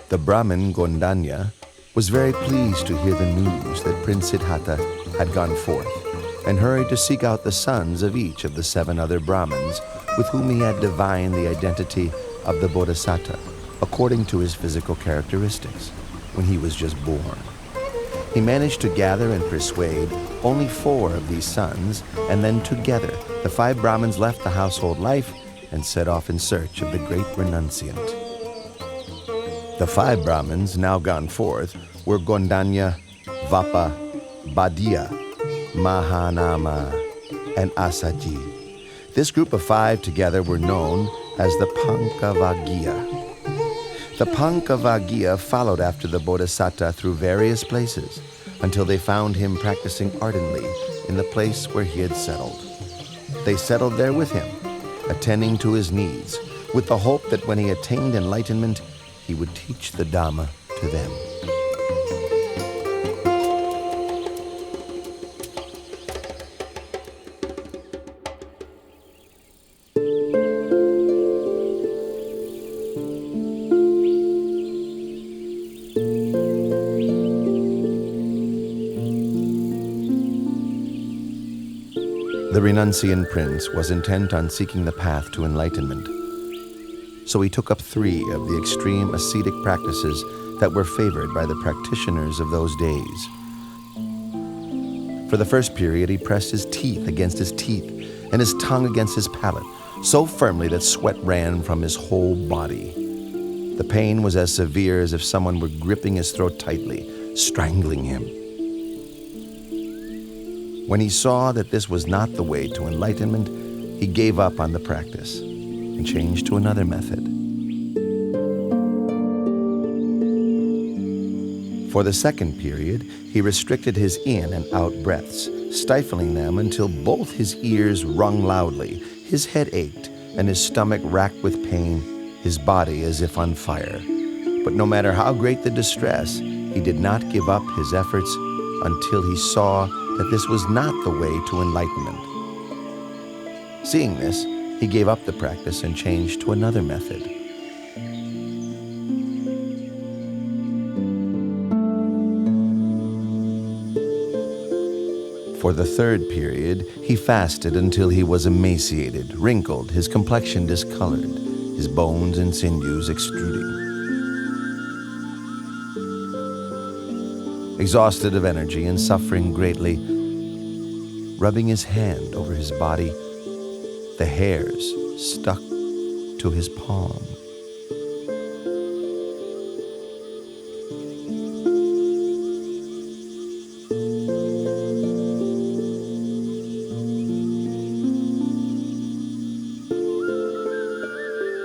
The Brahmin Gondanya was very pleased to hear the news that Prince Siddhartha had gone forth, and hurried to seek out the sons of each of the 7 other Brahmins with whom he had divined the identity of the Bodhisattva according to his physical characteristics when he was just born. He managed to gather and persuade only 4 of these sons, and then together the 5 Brahmins left the household life and set off in search of the great renunciant. The 5 Brahmins now gone forth were Gondanya, Vapa, Badia, Mahanama, and Asaji. This group of 5 together were known as the Pankavagya. The Pankavagya followed after the Bodhisattva through various places until they found him practicing ardently in the place where he had settled. They settled there with him, attending to his needs, with the hope that when he attained enlightenment, he would teach the Dhamma to them. The renunciant prince was intent on seeking the path to enlightenment, so he took up 3 of the extreme ascetic practices that were favored by the practitioners of those days. For the first period, he pressed his teeth against his teeth and his tongue against his palate, so firmly that sweat ran from his whole body. The pain was as severe as if someone were gripping his throat tightly, strangling him. When he saw that this was not the way to enlightenment, he gave up on the practice and changed to another method. For the second period, he restricted his in and out breaths, stifling them until both his ears rung loudly, his head ached, and his stomach racked with pain, his body as if on fire. But no matter how great the distress, he did not give up his efforts until he saw that this was not the way to enlightenment. Seeing this, he gave up the practice and changed to another method. For the third period, he fasted until he was emaciated, wrinkled, his complexion discolored, his bones and sinews extruding. Exhausted of energy and suffering greatly, rubbing his hand over his body, the hairs stuck to his palm.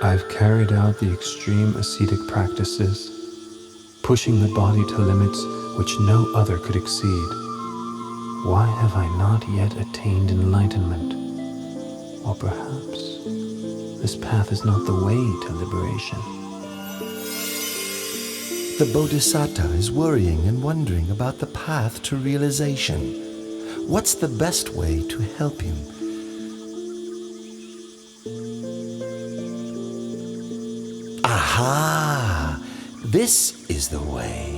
I've carried out the extreme ascetic practices, pushing the body to limits which no other could exceed. Why have I not yet attained enlightenment? Or perhaps this path is not the way to liberation. The Bodhisattva is worrying and wondering about the path to realization. What's the best way to help him? Aha! This is the way.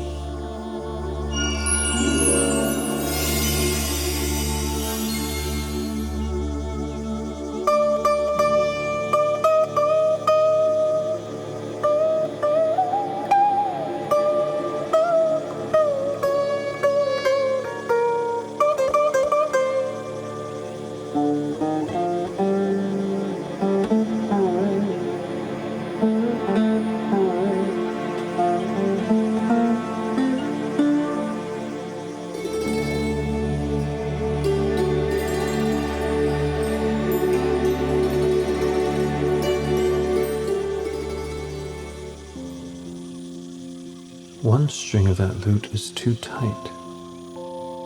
One string of that lute is too tight.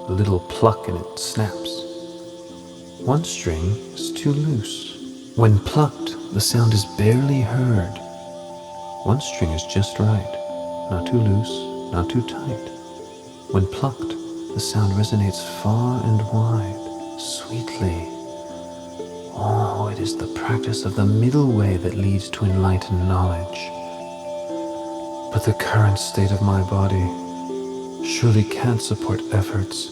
A little pluck and it snaps. One string is too loose. When plucked, the sound is barely heard. One string is just right, not too loose, not too tight. When plucked, the sound resonates far and wide, sweetly. Oh, it is the practice of the middle way that leads to enlightened knowledge. But the current state of my body surely can't support efforts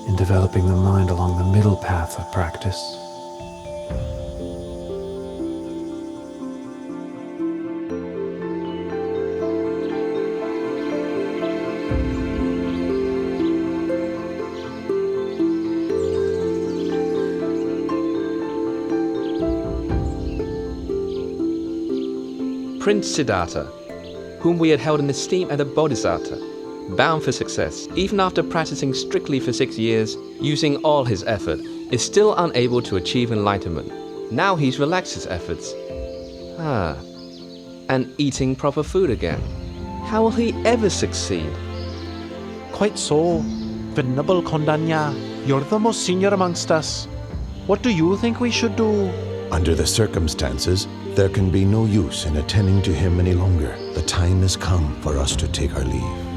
in developing the mind along the middle path of practice. Prince Siddhartha, whom we had held in esteem as a bodhisattva, bound for success, even after practicing strictly for 6 years, using all his effort, is still unable to achieve enlightenment. Now he's relaxed his efforts. And eating proper food again. How will he ever succeed? Quite so. Venerable Kondanya, you're the most senior amongst us. What do you think we should do? Under the circumstances, there can be no use in attending to him any longer. The time has come for us to take our leave.